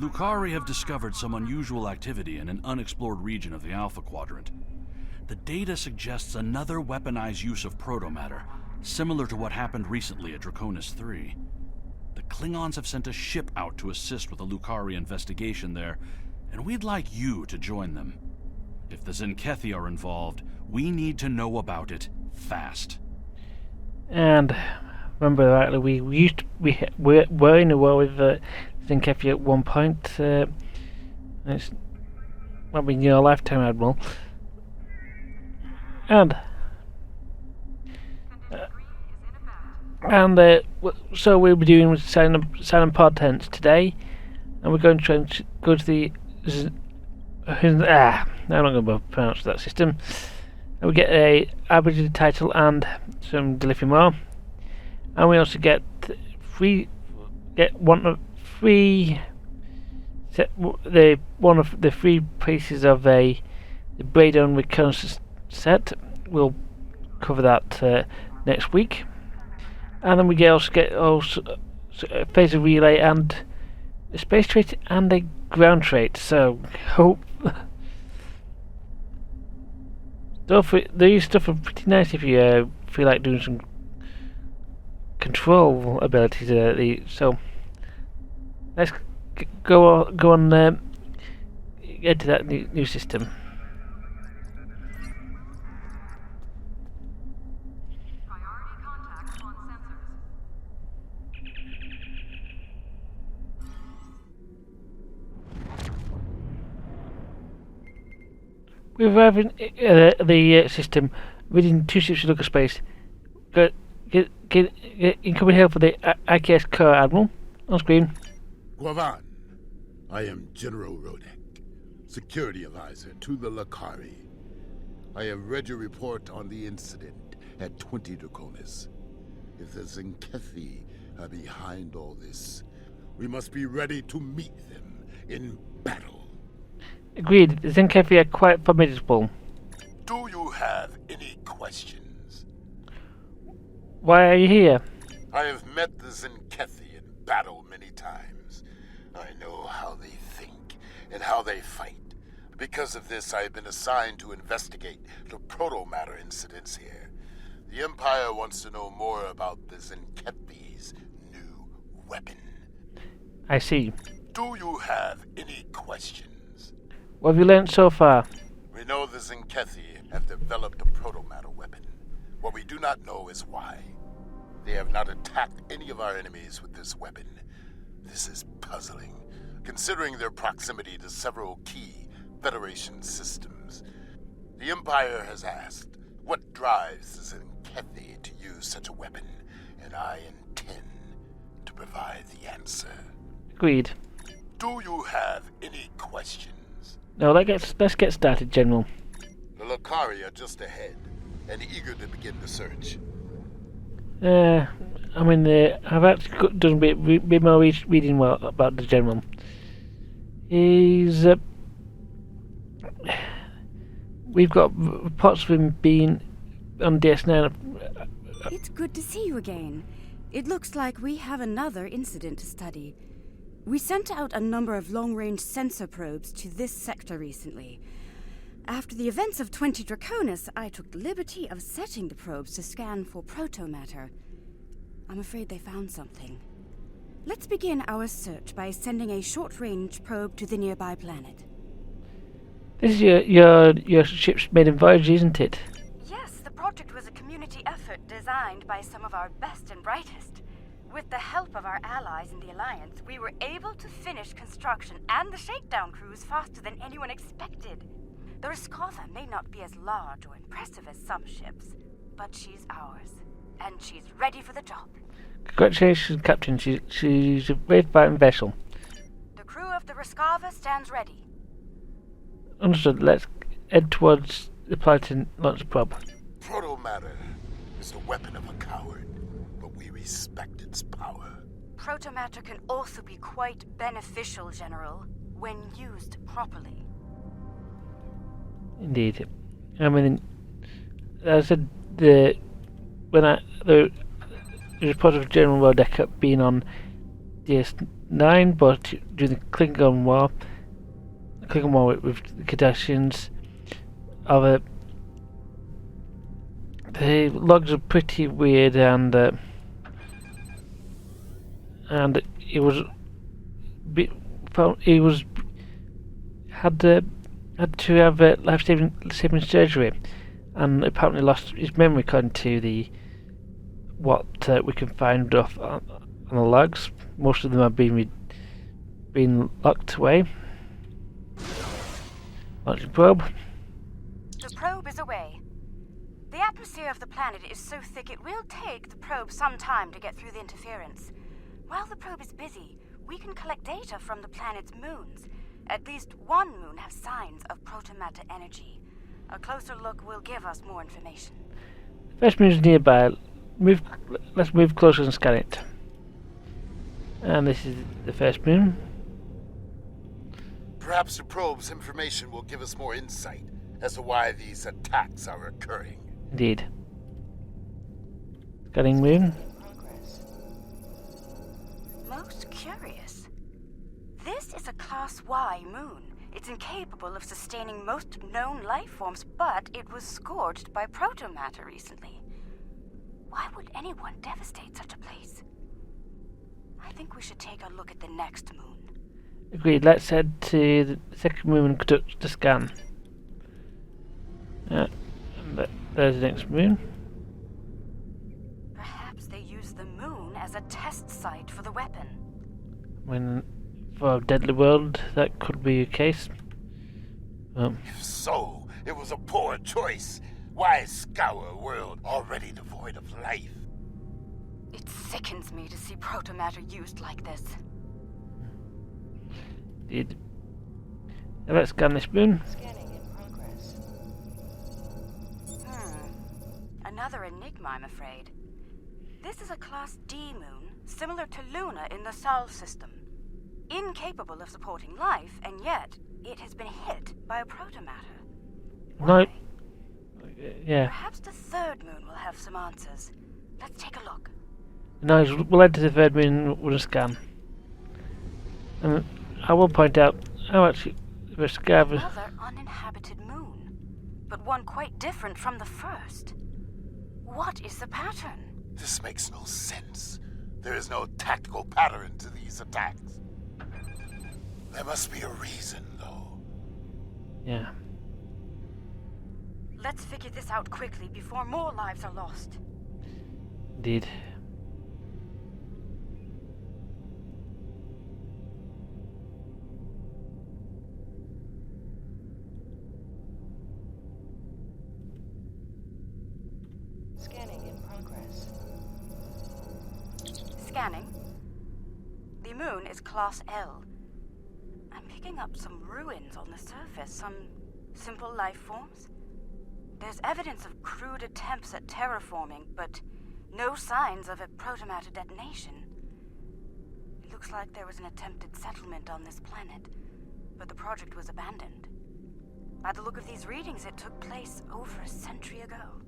Lucari have discovered some unusual activity in an unexplored region of the Alpha Quadrant. The data suggests another weaponized use of Protomater, similar to what happened recently at Draconis III. The Klingons have sent a ship out to assist with the Lucari investigation there, and we'd like you to join them. If the Zenkethi are involved, we need to know about it fast. And remember rightly, we were in a war with Zenkethi at one point. It's not been your lifetime, Admiral. So we'll be doing signing Portents today, and we're going to try and go to the I'm not going to pronounce that system. And we get a abridged title and some delivery more, and we also get one of the three pieces of the Braydon reconnaissance set. We'll cover that next week, and then we also get a phaser relay and a space trait and a ground trait. So hope these stuff are pretty nice if you feel like doing some control abilities. So let's go on get to that new system. We arrive in the system within 2 ships of local space. Get incoming help for the IKS Core, Admiral. On screen. Guavan, I am General Rodek, security advisor to the Lucari. I have read your report on the incident at 20 Draconis. If the Zenkethi are behind all this, we must be ready to meet them in battle. Agreed. The Zenkethi are quite formidable. Do you have any questions? Why are you here? I have met the Zenkethi in battle many times. I know how they think and how they fight. Because of this, I have been assigned to investigate the Protomater incidents here. The Empire wants to know more about the Zenkethi's new weapon. I see. Do you have any questions? What have you learned so far? We know the Zenkethi have developed a Protomater weapon. What we do not know is why. They have not attacked any of our enemies with this weapon. This is puzzling, considering their proximity to several key Federation systems. The Empire has asked, what drives the Zenkethi to use such a weapon? And I intend to provide the answer. Agreed. Do you have any questions? No, let's get started, General. The Lucari are just ahead, and eager to begin the search. I've actually done a bit more reading about the General. We've got reports of him being on DS9. It's good to see you again. It looks like we have another incident to study. We sent out a number of long-range sensor probes to this sector recently. After the events of 20 Draconis, I took the liberty of setting the probes to scan for Protomater. I'm afraid they found something. Let's begin our search by sending a short-range probe to the nearby planet. This is your ship's maiden voyage, isn't it? Yes, the project was a community effort designed by some of our best and brightest. With the help of our allies in the Alliance, we were able to finish construction and the shakedown cruise faster than anyone expected. The Raskova may not be as large or impressive as some ships, but she's ours, and she's ready for the job. Congratulations, Captain. She's a brave fighting vessel. The crew of the Raskova stands ready. Understood. Let's head towards the planet and launch the probe. Protomater is the weapon of a coward, but we respect its power. Protomater can also be quite beneficial, General, when used properly. Indeed. As I said, the report of General Rodek being on 9, but during the Klingon War with the Cardassians, the logs are pretty weird, and he had to have life-saving surgery, and apparently lost his memory according to what we can find off on the logs. Most of them have been locked away. Launching probe. The probe is away. The atmosphere of the planet is so thick it will take the probe some time to get through the interference. While the probe is busy, we can collect data from the planet's moons. At least one moon has signs of protomatter energy. A closer look will give us more information. First moon's nearby. Let's move closer and scan it. And this is the first moon. Perhaps the probe's information will give us more insight as to why these attacks are occurring. Indeed. Scanning moon. Most curious. This is a Class Y moon. It's incapable of sustaining most known life forms, but it was scorched by protomatter recently. Why would anyone devastate such a place? I think we should take a look at the next moon. Agreed. Let's head to the second moon and conduct the scan. And there's the next moon. Perhaps they used the moon as a test site for the weapon. For a deadly world, that could be a case. If so, it was a poor choice. Why scour a world already devoid of life? It sickens me to see protomatter used like this. Indeed. Now let's scan this moon. Scanning in progress. Another enigma, I'm afraid. This is a Class D moon, similar to Luna in the Sol system. Incapable of supporting life, and yet it has been hit by a protomatter. No. Yeah. Perhaps the third moon will have some answers. Let's take a look. Nice. We'll head to the third moon with a scan. And I will point out how actually the scan. Another uninhabited moon, but one quite different from the first. What is the pattern? This makes no sense. There is no tactical pattern to these attacks. There must be a reason, though. Yeah. Let's figure this out quickly before more lives are lost. Indeed. Scanning in progress. Scanning. The moon is Class L. I'm picking up some ruins on the surface, some simple life forms. There's evidence of crude attempts at terraforming, but no signs of a protomatter detonation. It looks like there was an attempted settlement on this planet, but the project was abandoned. By the look of these readings, it took place over a century ago.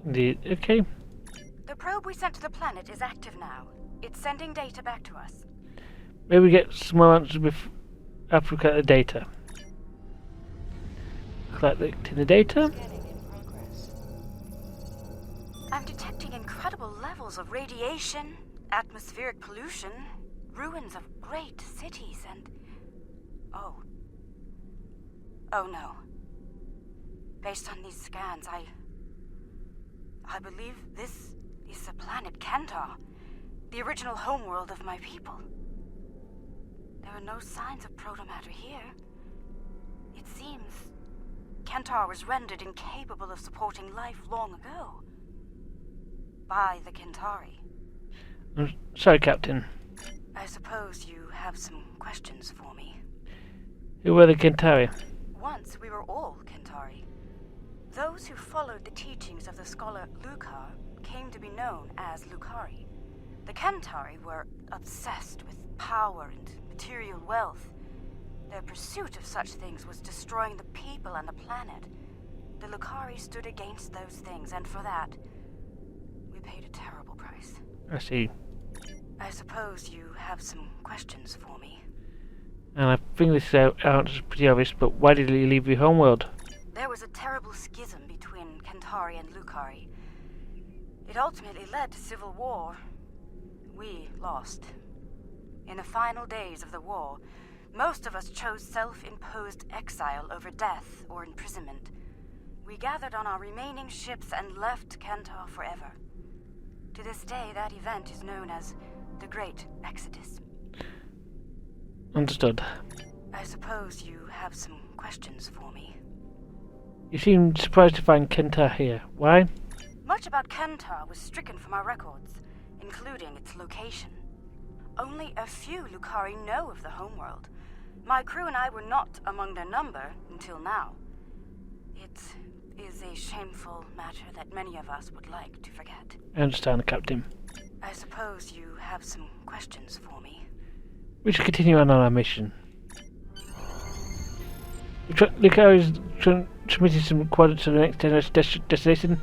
Indeed. Okay. The probe we sent to the planet is active now. It's sending data back to us. Maybe we get some more answers after we collect the data. Collecting the data. Scanning in progress. I'm detecting incredible levels of radiation, atmospheric pollution, ruins of great cities, and... Oh no. Based on these scans, I believe this is the planet Kentar, the original homeworld of my people. There are no signs of protomatter here. It seems Kentar was rendered incapable of supporting life long ago. By the Kentari. I'm sorry, Captain. I suppose you have some questions for me. Who were the Kentari? Once we were all Kentari. Those who followed the teachings of the scholar Lukar came to be known as Lukari. The Kentari were obsessed with power and material wealth. Their pursuit of such things was destroying the people and the planet. The Lukari stood against those things, and for that, we paid a terrible price. I see. I suppose you have some questions for me. And I think this answer is pretty obvious, but why did you leave your homeworld? There was a terrible schism between Kentari and Lucari. It ultimately led to civil war. We lost. In the final days of the war, most of us chose self-imposed exile over death or imprisonment. We gathered on our remaining ships and left Kentar forever. To this day, that event is known as the Great Exodus. Understood. I suppose you have some questions for me. You seem surprised to find Kentar here. Why? Much about Kentar was stricken from our records, including its location. Only a few Lucari know of the homeworld. My crew and I were not among their number until now. It is a shameful matter that many of us would like to forget. I understand, Captain. I suppose you have some questions for me. We should continue on our mission. Lucari is transmitting some coordinates to the next destination.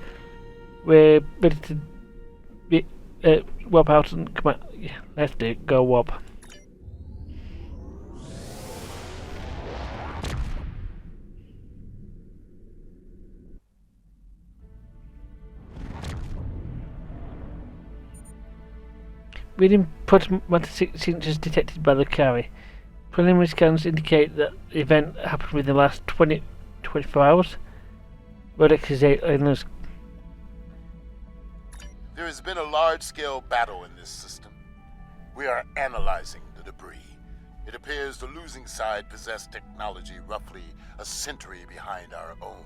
We're ready to be, warp out and come out. Yeah, let's do it. Go warp. Reading Protomater signatures detected by the Lucari. Preliminary scans indicate that the event happened within the last 24 hours. Rodek is aliens. There has been a large-scale battle in this system. We are analyzing the debris. It appears the losing side possessed technology roughly a century behind our own.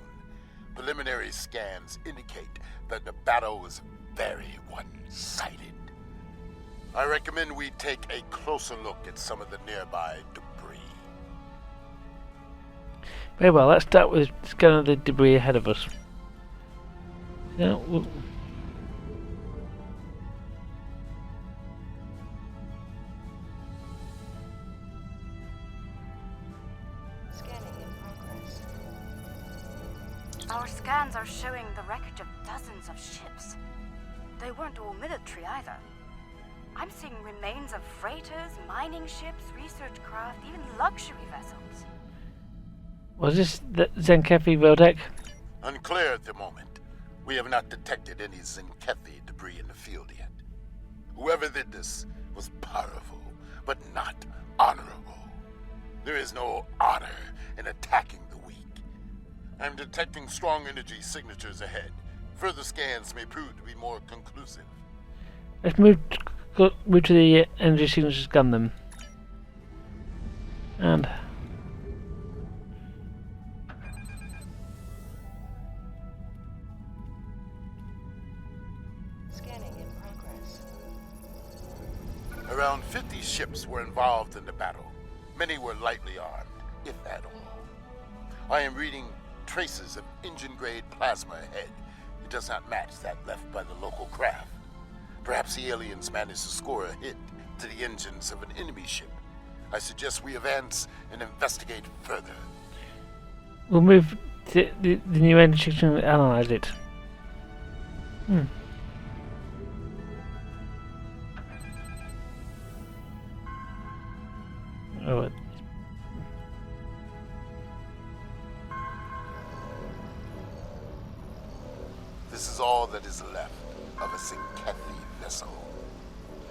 Preliminary scans indicate that the battle was very one-sided. I recommend we take a closer look at some of the nearby debris. Very well, let's start with scanning the debris ahead of us. Now, Scanning in progress. Our scans are showing the wreckage of dozens of ships. They weren't all military either. I'm seeing remains of freighters, mining ships, research craft, even luxury vessels. was this the Zenkethi Rodek? Unclear at the moment. We have not detected any Zenkethi debris in the field yet. Whoever did this was powerful, but not honorable. There is no honor in attacking the weak. I'm detecting strong energy signatures ahead. Further scans may prove to be more conclusive. Let's move to the energy signatures, scan them. And Scanning in progress. Around 50 ships were involved in the battle. Many were lightly armed, if at all. I am reading traces of engine-grade plasma ahead. It does not match that left by the local craft. Perhaps the aliens managed to score a hit to the engines of an enemy ship. I suggest we advance and investigate further. we'll move to the new energy section and analyze it. Oh, This is all that is left of a Zenkethi vessel.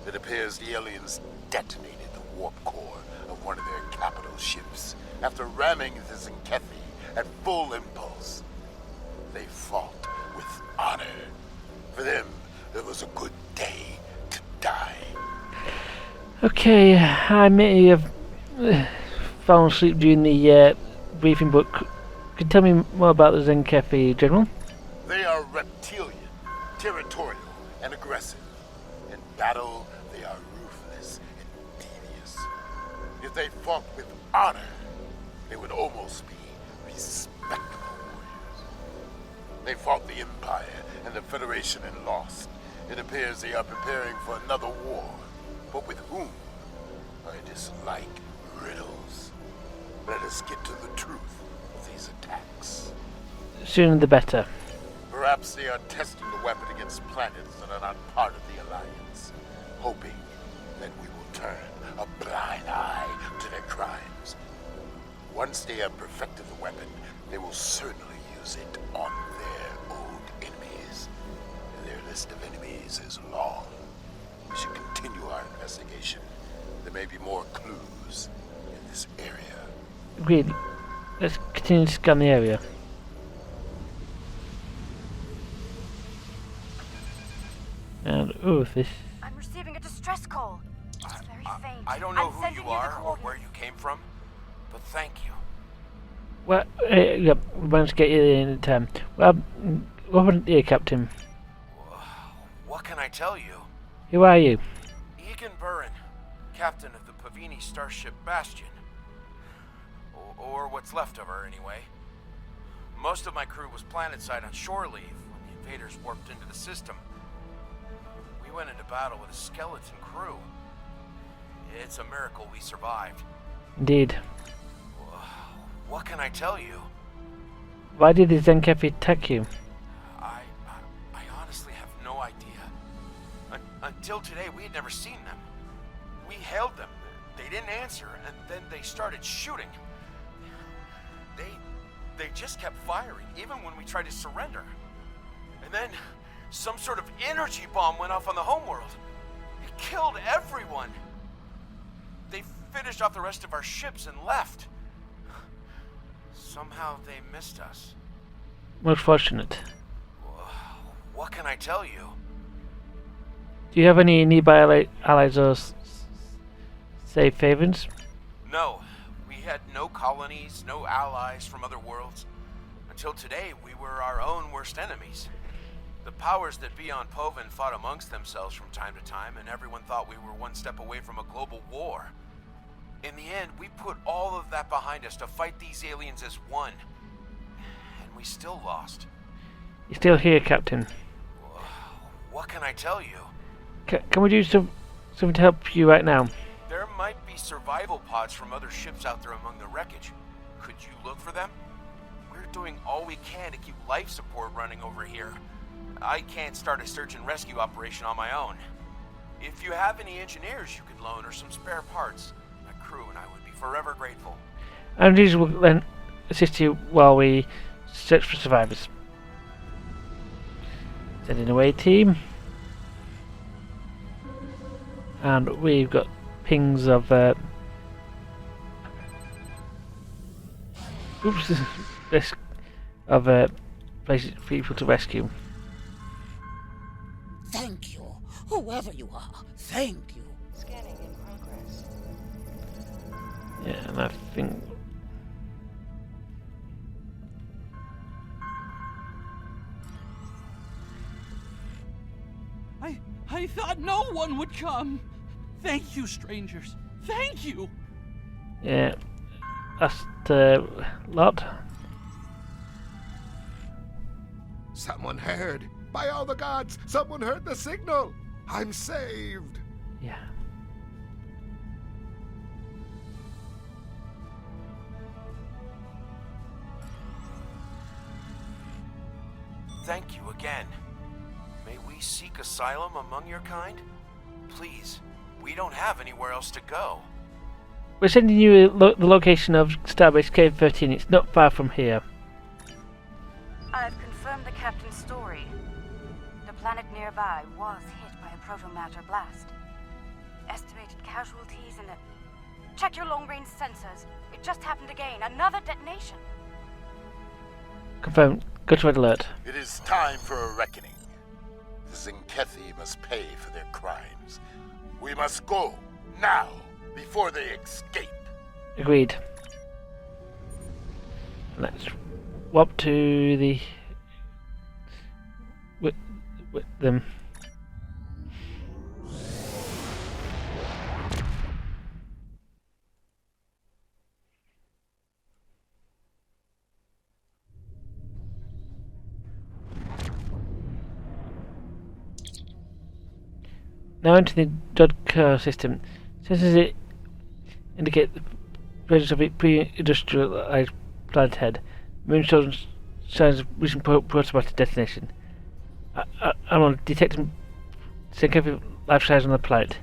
It appears the aliens detonated the warp core of one of their capital ships after ramming the Zenkethi at full impulse. They fought with honor. For them, it was a good day to die. okay, I may have fallen asleep during the briefing, but could you tell me more about the Zenkethi, General? They are reptilian, territorial, and aggressive. In battle, they are ruthless and devious. If they fought with honor, they would almost be respectable warriors. They fought the Empire and the Federation and lost. It appears they are preparing for another war. But with whom? I dislike riddles. Let us get to the truth of these attacks. Sooner the better. Perhaps they are testing the weapon against planets that are not part of the Alliance, hoping then we will turn a blind eye to their crimes. Once they have perfected the weapon, they will certainly use it on their old enemies. Their list of enemies is long. We should continue our investigation. There may be more clues in this area. Agreed. Let's continue to scan the area. And this. I'm receiving a distress call. It's very faint. I don't know I'm who sending you the are or coordinates. where you came from, but thank you. Well, yeah, we managed to get you in time. Well, what happened here, Captain? What can I tell you? Who are you? Egan Burin, captain of the Pavini starship Bastion. Or what's left of her, anyway. Most of my crew was planetside on shore leave when the invaders warped into the system. We went into battle with a skeleton crew. It's a miracle we survived. Indeed. What can I tell you? Why did the Zenkefi attack you? I honestly have no idea. Until today, we had never seen them. We hailed them. They didn't answer, and then they started shooting. They just kept firing, even when we tried to surrender. And then some sort of energy bomb went off on the homeworld. It killed everyone. They finished off the rest of our ships and left. Somehow they missed us. Most fortunate. What can I tell you? Do you have any nearby allies or safe havens? No, we had no colonies, no allies from other worlds. Until today, we were our own worst enemies. The powers that be on Povin fought amongst themselves from time to time, and everyone thought we were one step away from a global war. In the end, we put all of that behind us to fight these aliens as one. And we still lost. You're still here, Captain. What can I tell you? Can we do something to help you right now? There might be survival pods from other ships out there among the wreckage. Could you look for them? We're doing all we can to keep life support running over here. I can't start a search and rescue operation on my own. If you have any engineers you could loan or some spare parts, my crew and I would be forever grateful. And these will then assist you while we search for survivors. Sending away team. And we've got pings of places for people to rescue. Thank you, whoever you are. Thank you. Scanning in progress. Yeah, and I think I thought no one would come. Thank you, strangers. Thank you. yeah, that's the lot. Someone heard. By all the gods, someone heard the signal. I'm saved. Yeah. Thank you again. May we seek asylum among your kind? Please, we don't have anywhere else to go. We're sending you the location of Starbase K13. It's not far from here. I've confirmed the captain's story. The planet nearby was hit by a Protomater blast. Estimated casualties in it. Check your long-range sensors. It just happened again. Another detonation. Confirmed. Go to red alert. It is time for a reckoning. The Zenkethi must pay for their crimes. We must go, now, before they escape. Agreed. Let's warp to the with them. Now into the Dodker system. Sensors indicate the presence of a pre-industrialized planet head. Moon shows signs of recent Protomater detonation. I'm on detecting Zenkefi life size on the planet.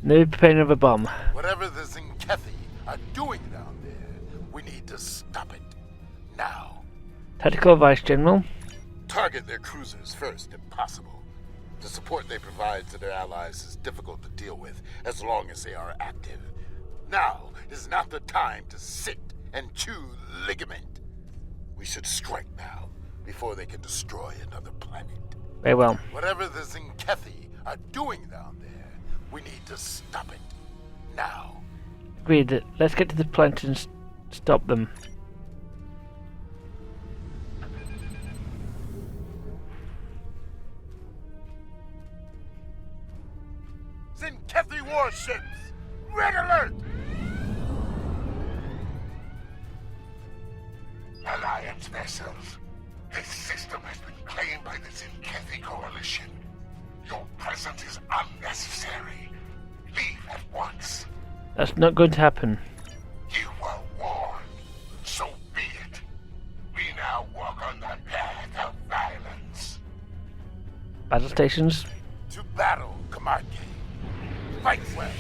Maybe prepare another bomb. Whatever the Zinkethi are doing down there, we need to stop it. Now. Tactical advice, General. Target their cruisers first, if possible. The support they provide to their allies is difficult to deal with as long as they are active. Now is not the time to sit and chew ligament. We should strike now, before they can destroy another planet. Very well. Whatever the Zinkethi are doing down there, we need to stop it. Now. Agreed. Let's get to the planet and stop them. Zinkethi warships! Red alert! Alliance vessels. This system has been claimed by the Zinkethi Coalition. Your presence is unnecessary. Leave at once. That's not going to happen. You were warned. So be it. We now walk on the path of violence. Battle stations. To battle, Kuumaarke. Fight well.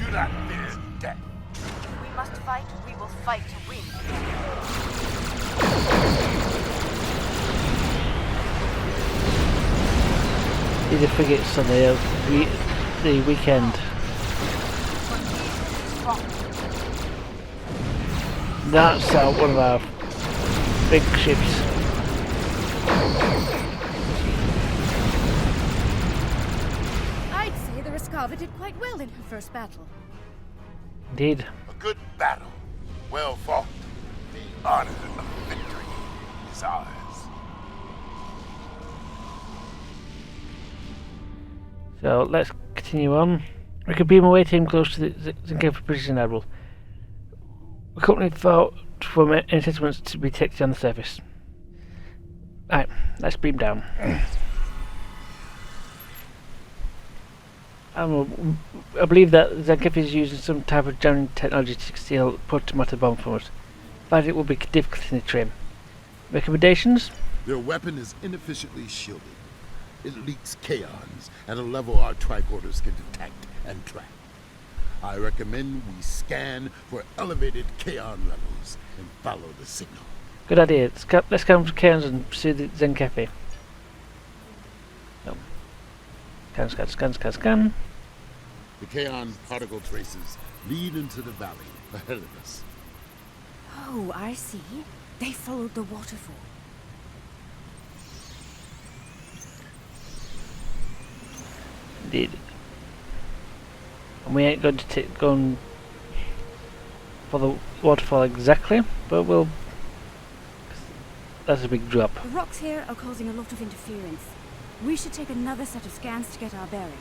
Do not fear death. We must fight, we will fight to win. These are frigates on the weekend. That's one of our big ships. I'd say the Rescava did quite well in her first battle. Indeed. A good battle. Well fought. The honor of victory is ours. So let's continue on. We could beam away team close to the Zinkethi Precision Admiral. We currently fought for any settlements to be detected on the surface. Right, let's beam down. I believe that Zinkethi is using some type of jamming technology to steal Protomater bomb from us, but it will be difficult in the trim. Recommendations? Their weapon is inefficiently shielded. It leaks kaons at a level our tricorders can detect and track. I recommend we scan for elevated kaon levels and follow the signal. Good idea. Let's go to Cairns and pursue the Zinkethi. No. Scan. The kaon particle traces lead into the valley ahead of us. Oh, I see. They followed the waterfall. Indeed. And we ain't going to go on for the waterfall exactly, but we'll... That's a big drop. The rocks here are causing a lot of interference. We should take another set of scans to get our bearings.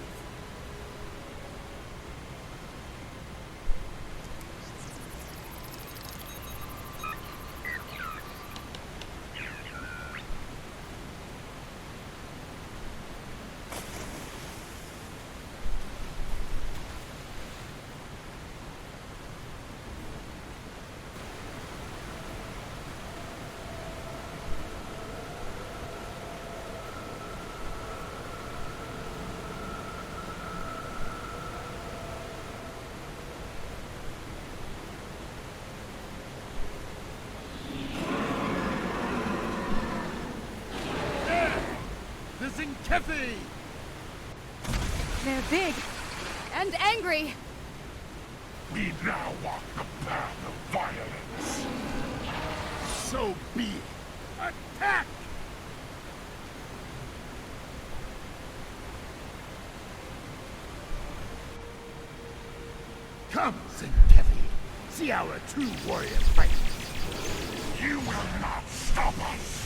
Zinkethi! They're big and angry. We now walk the path of violence. So be it. Attack! Come, Zinkethi. See our true warrior fight. You will not stop us.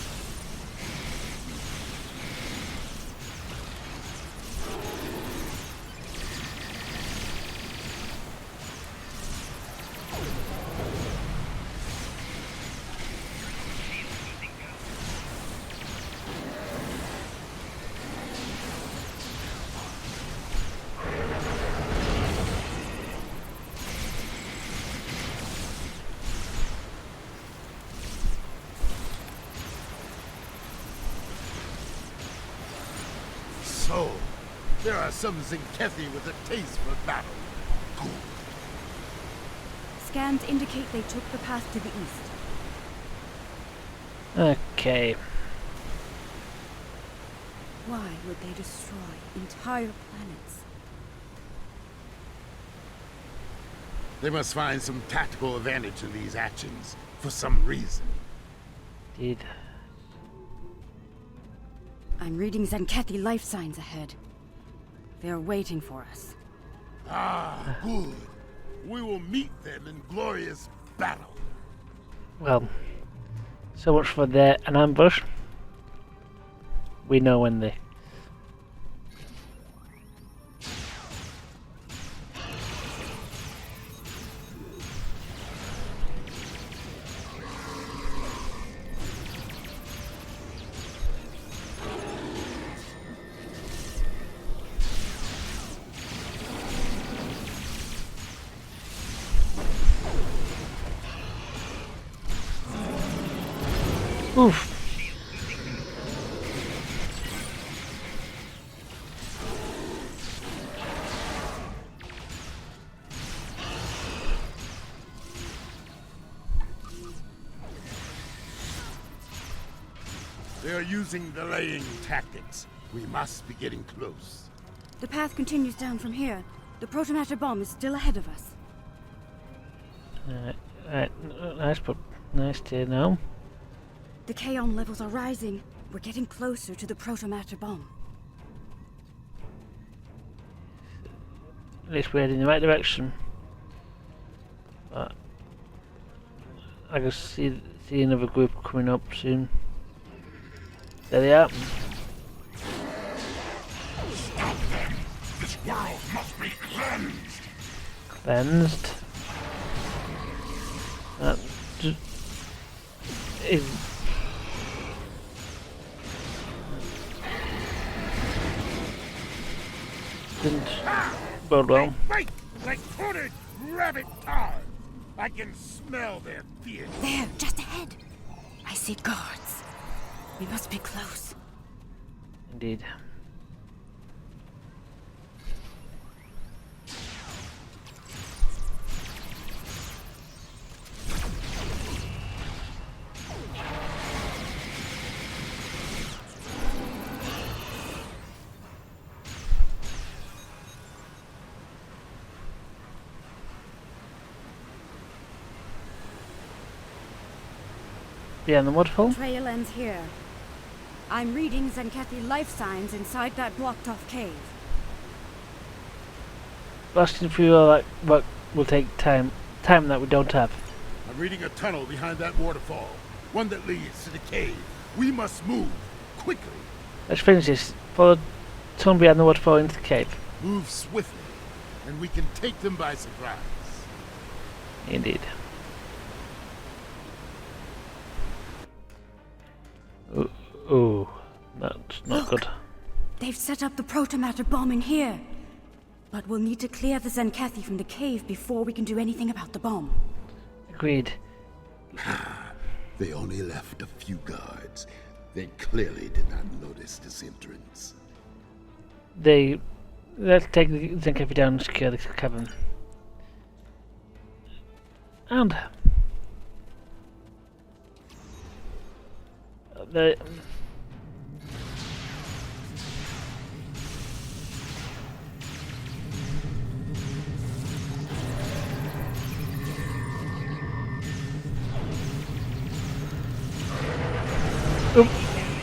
So, There are some Zenkethi with a taste for battle. Good. Scans indicate they took the path to the east. Okay. Why would they destroy entire planets? They must find some tactical advantage in these actions, for some reason. Indeed. I'm reading Zenkethi life signs ahead. They're waiting for us. Ah, good. We will meet them in glorious battle. Well, so much for an ambush. We know when they... Oof. They are using delaying tactics. We must be getting close. The path continues down from here. The Protomater bomb is still ahead of us. Nice to know. The Kaon levels are rising. We're getting closer to the Protomater bomb. At least we're heading in the right direction. But I can see another group coming up soon. There they are. Stop them! This world must be cleansed! Cleansed. That is... Didn't bode well. Wait! Like cornered rabbit tar! I can smell their fear. There, just ahead. I see guards. We must be close. Indeed. Behind the waterfall? Trail ends here. I'm reading Zenkethi life signs inside that blocked-off cave. Blasting through all that work will take time that we don't have. I'm reading a tunnel behind that waterfall. One that leads to the cave. We must move quickly. Let's finish this. Follow the tunnel behind the waterfall into the cave. Move swiftly, and we can take them by surprise. Indeed. Ooh, that's not good. They've set up the Protomater bomb in here. But we'll need to clear the Zenkethi from the cave before we can do anything about the bomb. Agreed. They only left a few guards. They clearly did not notice this entrance. Let's take the Zenkethi down and secure the cavern. And the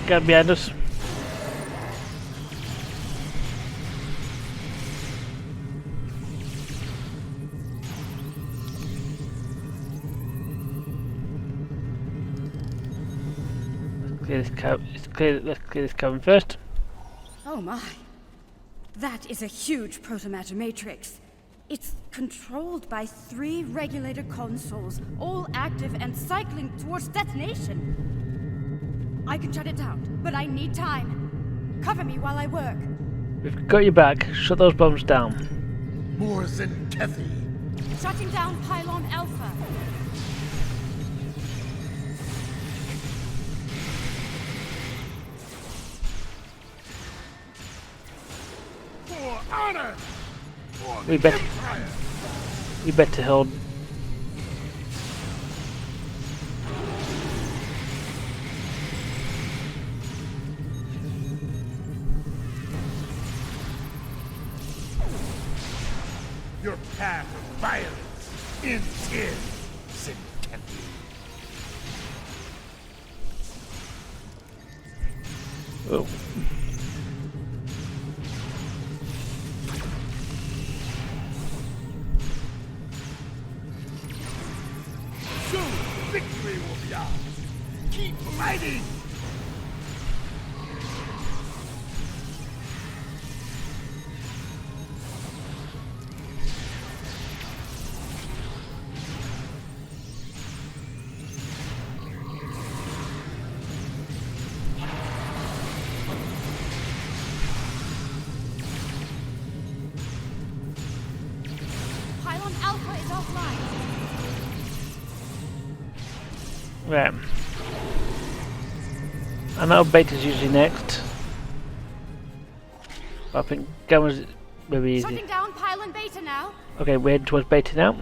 got behind us. Let's clear this cavern first. Oh my. That is a huge Protomater matrix. It's controlled by 3 regulator consoles, all active and cycling towards detonation. I can shut it down, but I need time. Cover me while I work. We've got your back. Shut those bombs down. More Zenkethi. Shutting down Pylon Alpha. For honor! For We the better Empire! hold. Your path of violence ends here, said Captain. Oh. Soon, victory will be ours. Keep fighting! Pylon Alpha is offline. Right. I know Beta's usually next. But I think Gamma's maybe easy. Shutting down Pylon Beta now. Okay, we're heading towards Beta now.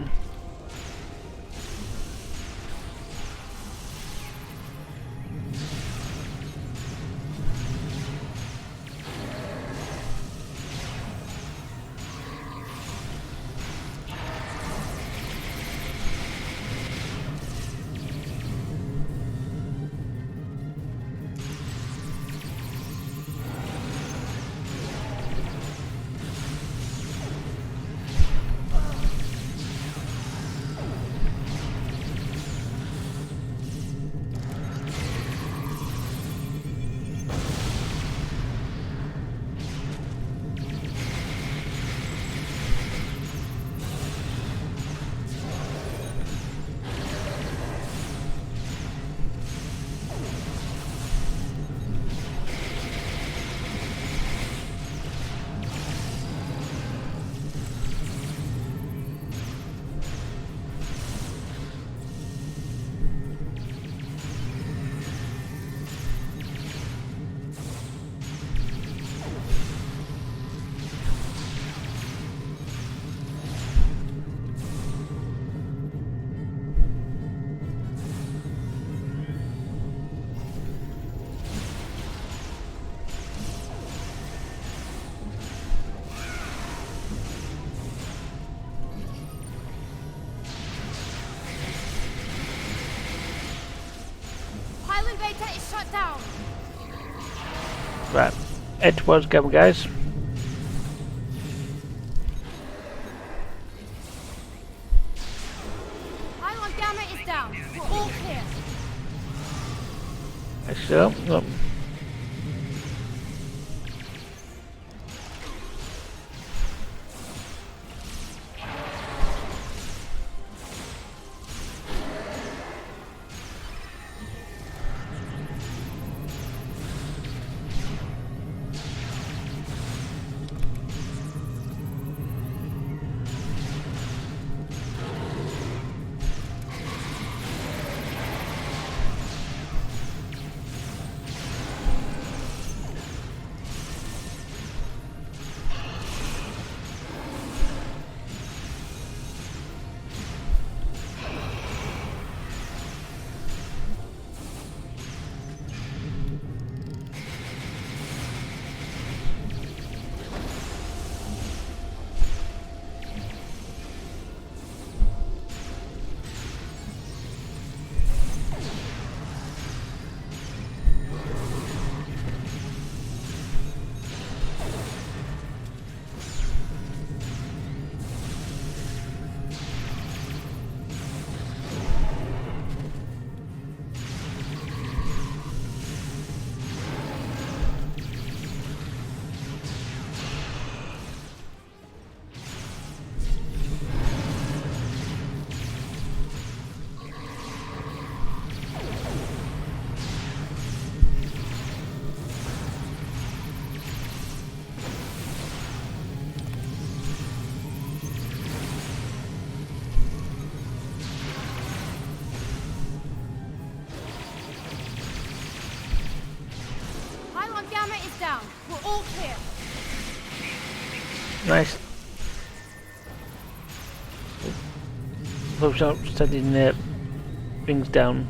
Pylon Beta is shut down. Right. Head towards Gamma, guys. Pylon Gamma is down. We're all clear. Actually, no. Nice. Those out sending things down.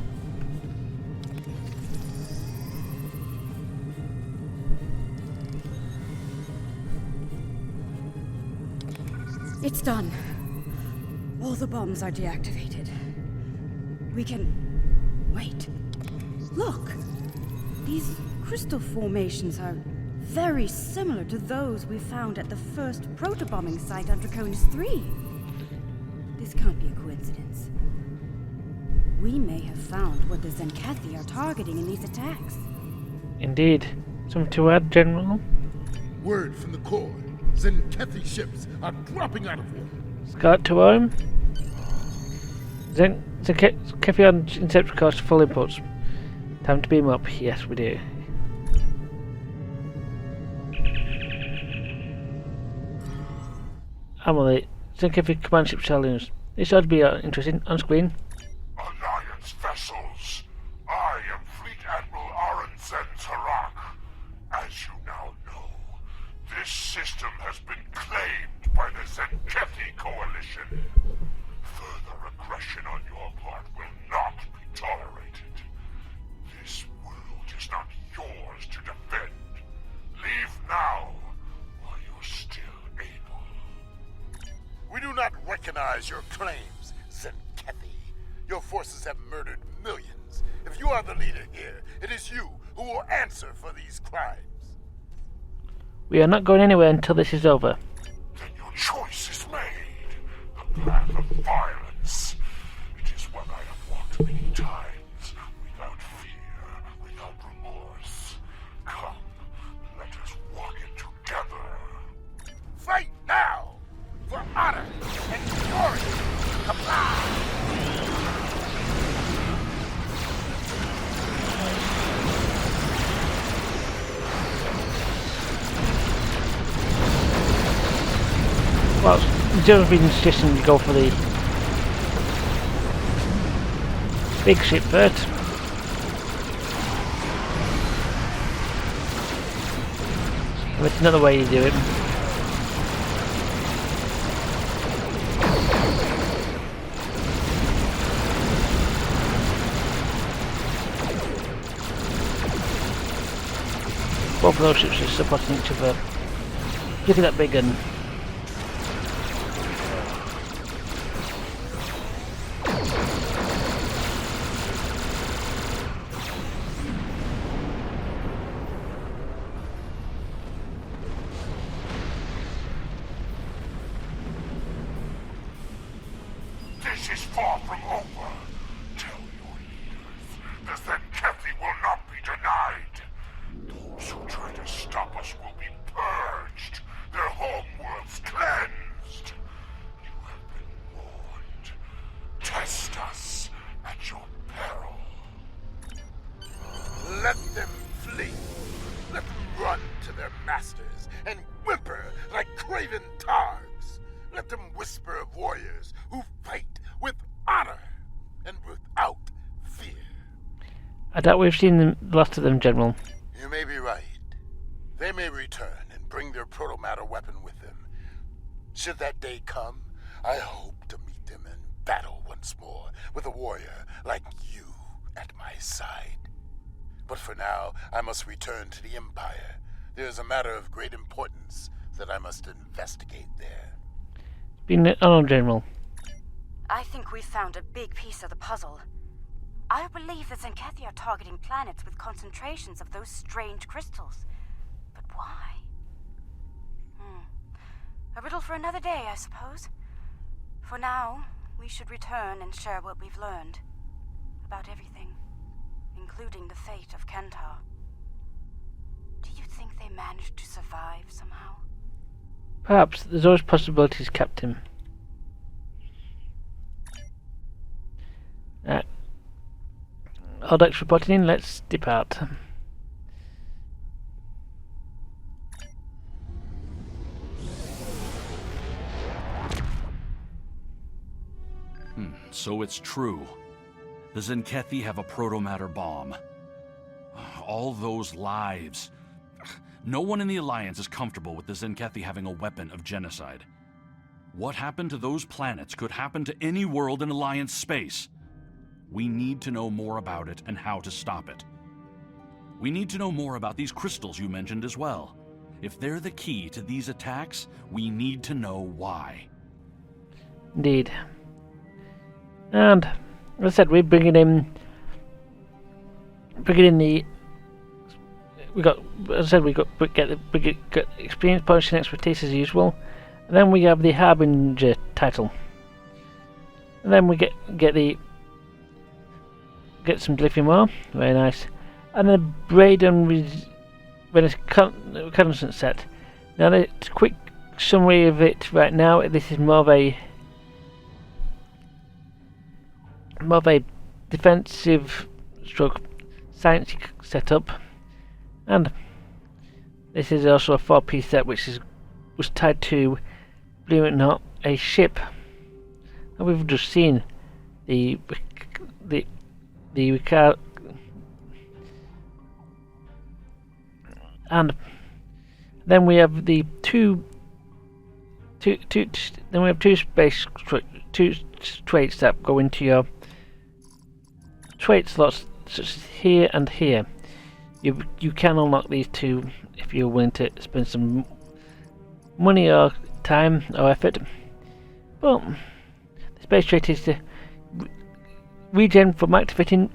It's done. All the bombs are deactivated. We can... Wait. Look! These crystal formations are very similar to those we found at the first protobombing site on Draconis III. This can't be a coincidence. We may have found what the Zenkethi are targeting in these attacks. Indeed. Something to add, General? Word from the core. Zenkethi ships are dropping out of water. Scarlet to home. Zenkethi on Incepticast full inputs. Time to beam up. Yes, we do. Emily, Zenkethi command ship challenge. This ought to be interesting. On screen. Alliance vessels. I am Fleet Admiral Arenzen Tarak. As you now know, this system has been claimed by the Zenkethi Coalition. Further aggression on your part will not be tolerated. This world is not yours to defend. Leave now, while you're still able. We do not recognize your claims, Zenkethi. Your forces have murdered millions. If you are the leader here, it is you who will answer for these crimes. We are not going anywhere until this is over. Then your choice is made. The path of violence. It is one I have walked many times, without fear, without remorse. Come, let us walk it together. Fight now! For honor and glory! Comply! Well, Joe's been suggesting you go for the big ship first. That's another way you do it. Both of those ships are supporting each other. Look at that big gun. This is far from over. Tell your leaders, the Zenkethi will not be denied. Those who try to stop us will be purged, their homeworlds cleansed. You have been warned. Test us at your peril. Let them flee. Let them run to their masters and whimper like craven targs. Let them whisper of warriors who fight with honor and without fear. I doubt we've seen the last of them, General. You may be right. They may return and bring their protomatter weapon with them. Should that day come, I hope to meet them in battle once more with a warrior like you at my side. But for now, I must return to the Empire. There is a matter of great importance that I must investigate there. Been on, General. I think we've found a big piece of the puzzle. I believe the Zenkethi are targeting planets with concentrations of those strange crystals. But why? A riddle for another day, I suppose. For now, we should return and share what we've learned. About everything. Including the fate of Kentar. Do you think they managed to survive somehow? Perhaps. There's always possibilities, Captain. Rodek's reporting in. Let's depart. So it's true. The Zenkethi have a protomatter bomb. All those lives. No one in the Alliance is comfortable with the Zenkethi having a weapon of genocide. What happened to those planets could happen to any world in Alliance space. We need to know more about it and how to stop it. We need to know more about these crystals you mentioned as well. If they're the key to these attacks, we need to know why. Indeed. And, as I said, we're bringing in the... get experience points and expertise as usual. And then we have the Harbinger title. And then we get some Glyphium ore, very nice. And then Braden reconnaissance set. Now the quick summary of it right now, this is more of a defensive stroke science setup. And this is also a 4-piece set which was tied to, believe it or not, a ship. And we've just seen the and then we have the two space traits that go into your trait slots, such as here and here. You can unlock these two if you're willing to spend some money or time or effort. But the space trait is to regen from activating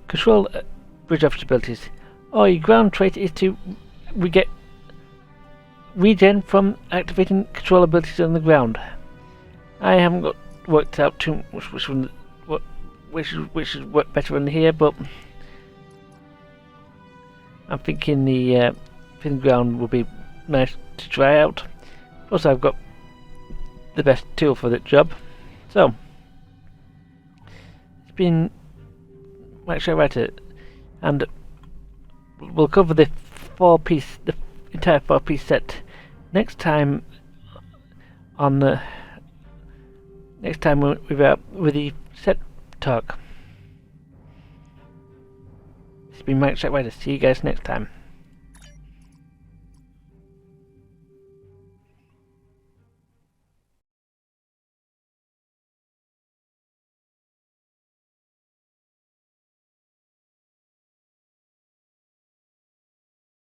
control bridge office abilities. Or your ground trait is to get regen from activating control abilities on the ground. I haven't worked out too much which is work better in here, but I'm thinking the ground will be nice to try out. Plus, I've got the best tool for that job. So it's been Mike Writer, and we'll cover the entire 4-piece set next time with the set talk. It's been Mike Writer. See you guys next time.